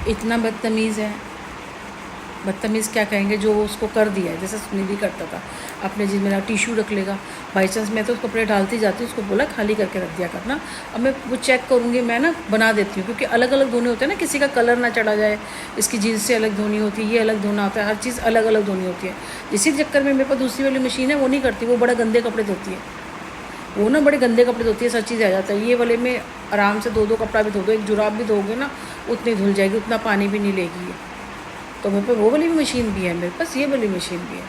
इतना बदतमीज़ है। बदतमीज़ क्या कहेंगे, जो उसको कर दिया है। जैसे सुनील भी करता था, अपने जी मेरा टिशू रख लेगा, बाई चांस मैं तो कपड़े डालती जाती हूँ, उसको बोला खाली करके रख दिया करना। अब मैं वो चेक करूँगी, मैं ना बना देती हूँ, क्योंकि अलग अलग धोने होते हैं ना, किसी का कलर ना चढ़ा जाए, इसकी जीन्स से अलग धोनी होती है, ये अलग धोना होता है, हर चीज़ अलग अलग धोनी होती है। इसी चक्कर में मेरे पास दूसरी वाली मशीन है, वो नहीं करती, वो बड़ा गंदे कपड़े धोती है, वो ना बड़े गंदे कपड़े धोती है, सब चीज़ आ जाता है। ये वाले में आराम से दो कपड़ा भी धो दो, एक जुराब भी धोगे ना उतनी धुल जाएगी, उतना पानी भी नहीं लेगी ये। तो मेरे पास वो वाली भी मशीन भी है, मेरे पास ये वाली मशीन भी है।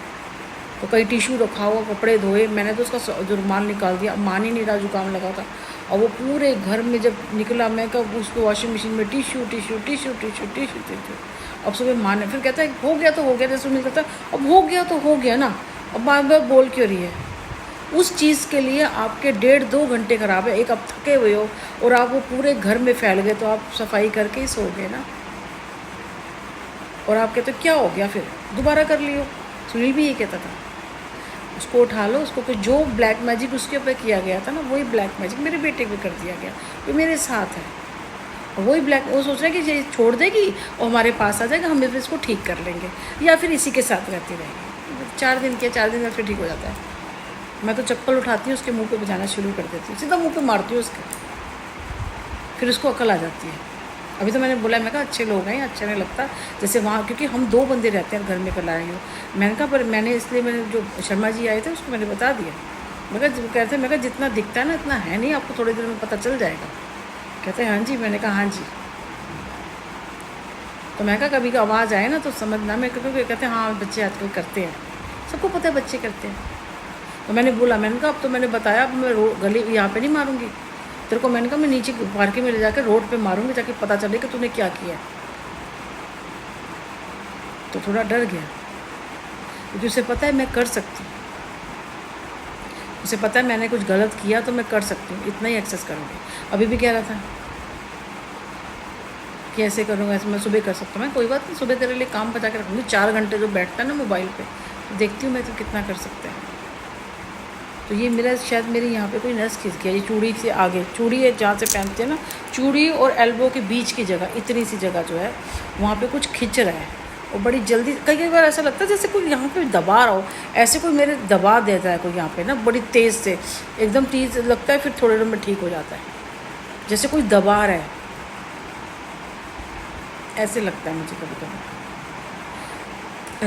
तो कहीं टिशू रखा हुआ, कपड़े धोए, मैंने तो उसका जो रुमाल निकाल दिया, मान ही नहीं रहा, जुकाम लगा था। और वो पूरे घर में जब निकला, मैं कब उसको वॉशिंग मशीन में tissue tissue tissue tissue tissue tissue. अब सुबह माने फिर कहता है हो गया तो हो गया, जैसे सुनील कहता अब हो गया तो हो गया ना, अब बार बार बोल क्यों रही है। उस चीज़ के लिए आपके 1.5-2 घंटे ख़राब है, एक आप थके हुए हो और आप वो पूरे घर में फैल गए, तो आप सफाई करके ही सो गए ना। और आप कहते हो क्या हो गया, फिर दोबारा कर लियो। सुनील भी ये कहता था, उसको उठा लो, उसको कुछ जो ब्लैक मैजिक उसके ऊपर किया गया था ना, वही ब्लैक मैजिक मेरे बेटे पे कर दिया गया, वो मेरे साथ है। और वही ब्लैक, वो सोच रहा है कि ये छोड़ देगी और हमारे पास आ जाएगा, हम इसको ठीक कर लेंगे, या फिर इसी के साथ रहती रहेगी। 4 दिन के 4 दिन में फिर ठीक हो जाता है। मैं तो चप्पल उठाती हूँ, उसके मुंह पे बजाना शुरू कर देती हूँ, सीधा मुंह पे मारती हूँ उसके, फिर उसको अकल आ जाती है। अभी तो मैंने बोला, मैं कहा अच्छे लोग हैं, अच्छा नहीं लगता जैसे वहाँ, क्योंकि हम 2 बंदे रहते हैं घर में, कर लाए हो। मैंने कहा पर मैंने इसलिए, मैंने जो शर्मा जी आए थे उसको मैंने बता दिया, मैं कहा कहते मैं कहा जितना दिखता है ना इतना है नहीं, आपको थोड़ी देर में पता चल जाएगा। कहते हैं हाँ जी, मैंने कहा हाँ जी। तो मैं कहा कभी का आवाज़ आए ना तो समझना, मैं क्योंकि कहते हैं हाँ बच्चे आजकल करते हैं, सबको पता है बच्चे करते हैं। तो मैंने बोला, मैंने कहा अब तो मैंने बताया, अब मैं गली यहाँ पे नहीं मारूंगी तेरे को, मैंने कहा मैं नीचे पार्किंग में ले जाकर रोड पे मारूंगी, ताकि पता चले कि तूने क्या किया। तो थोड़ा डर गया, क्योंकि उसे पता है मैं कर सकती हूँ, उसे पता है मैंने कुछ गलत किया तो मैं कर सकती हूँ, इतना ही एक्सेस करूँगी। अभी भी कह रहा था कि ऐसे करूँगा, ऐसे मैं सुबह कर सकता हूँ। मैं कोई बात नहीं, सुबह तेरे लिए काम बचा के रखूँगी। 4 घंटे जो बैठता है ना मोबाइल पे, तो देखती हूँ मैं तो कितना कर सकता है। तो ये मेरा शायद मेरे यहाँ पे कोई नस खिंच गया, ये चूड़ी से आगे, चूड़ी है जहाँ से पहनते हैं ना, चूड़ी और एल्बो के बीच की जगह, इतनी सी जगह जो है वहाँ पे कुछ खिंच रहा है, और बड़ी जल्दी, कई बार ऐसा लगता है जैसे कोई यहाँ पे दबा रहा हो, ऐसे कोई मेरे दबा देता है कोई यहाँ पे ना, बड़ी तेज़ से, एकदम तेज़ लगता है, फिर थोड़े देर में ठीक हो जाता है, जैसे कोई दबा रहा है, ऐसे लगता है मुझे कभी कभी।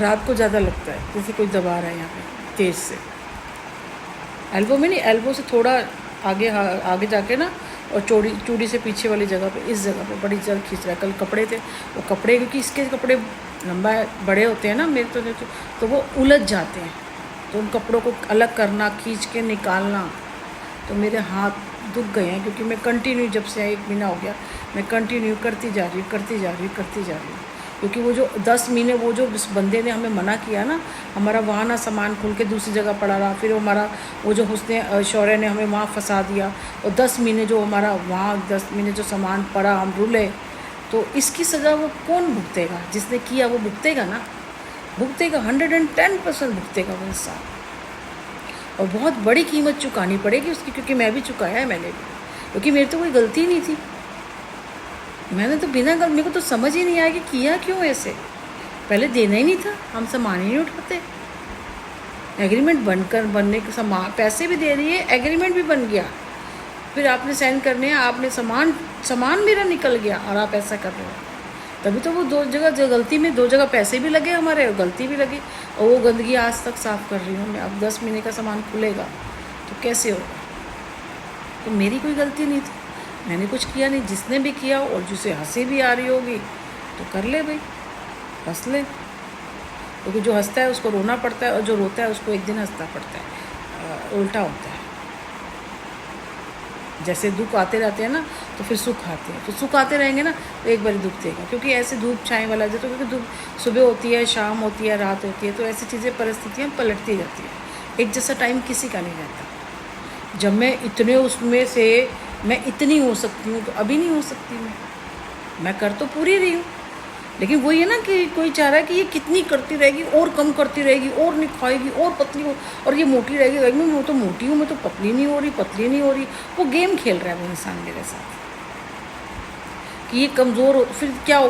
रात को ज़्यादा लगता है जैसे कोई दबा रहा है यहाँ पे तेज़ से, एल्बो में नहीं, एल्बो से थोड़ा आगे आगे जाके ना, और चूड़ी से पीछे वाली जगह पे, इस जगह पे बड़ी जल्द खींच रहा है। कल कपड़े थे, वो कपड़े क्योंकि इसके कपड़े लंबा बड़े होते हैं ना मेरे, तो वो उलझ जाते हैं, तो उन कपड़ों को अलग करना, खींच के निकालना, तो मेरे हाथ दुख गए हैं, क्योंकि मैं कंटिन्यू, जब से 1 महीना हो गया मैं कंटिन्यू करती जा रही हूँ। क्योंकि वो जो 10 महीने वो जो उस बंदे ने हमें मना किया ना, हमारा वहाँ ना सामान खुल के दूसरी जगह पड़ा रहा, फिर हमारा वो जो हुस्ने शौर्य ने हमें वहाँ फंसा दिया, और 10 महीने जो हमारा वहाँ 10 महीने जो सामान पड़ा, हम रुले, तो इसकी सज़ा वो कौन भुगतेगा, जिसने किया वो भुगतेगा ना, भुगतेगा, 110% भुगतेगा वो इंसान, और बहुत बड़ी कीमत चुकानी पड़ेगी उसकी, क्योंकि मैं भी चुकाया है, मैंने भी, क्योंकि मेरी तो कोई गलती नहीं थी, मैंने तो बिना मेरे को तो समझ ही नहीं आया कि किया क्यों ऐसे, पहले देना ही नहीं था, हम सामान ही नहीं उठाते, एग्रीमेंट बनने के सामान पैसे भी दे रही है, एग्रीमेंट भी बन गया, फिर आपने साइन करने हैं, आपने सामान मेरा निकल गया, और आप ऐसा कर रहे हो, तभी तो वो 2 जगह गलती में, 2 जगह पैसे भी लगे हमारे, और गलती भी लगी, और वो गंदगी आज तक साफ़ कर रही हूँ मैं। अब 10 महीने का सामान खुलेगा तो कैसे होगा, तो मेरी कोई गलती नहीं थी, मैंने कुछ किया नहीं, जिसने भी किया और जिसे हंसी भी आ रही होगी तो कर ले भाई, हंस ले, क्योंकि जो हंसता है उसको रोना पड़ता है, और जो रोता है उसको एक दिन हंसना पड़ता है, उल्टा होता है। जैसे दुख आते रहते हैं ना, तो फिर सुख आते हैं, तो सुख आते रहेंगे ना तो एक बार दुख देगा, क्योंकि ऐसे धूप छाएँ वाला जो, तो क्योंकि धूप सुबह होती है, शाम होती है, रात होती है, तो ऐसी चीज़ें, परिस्थितियाँ पलटती रहती हैं, एक जैसा टाइम किसी का नहीं रहता। जब मैं इतने उसमें से मैं इतनी हो सकती हूँ, तो अभी नहीं हो सकती, मैं कर तो पूरी रही हूँ, लेकिन वही है ना कि कोई चाह रहा है कि ये कितनी करती रहेगी, और कम करती रहेगी, और नहीं खाएगी, और पतली हो, और ये मोटी रहेगी, मैं तो मोटी हूँ, मैं तो पतली नहीं हो रही, वो गेम खेल रहा है वो इंसान मेरे साथ, कि ये कमज़ोर हो, फिर क्या हो।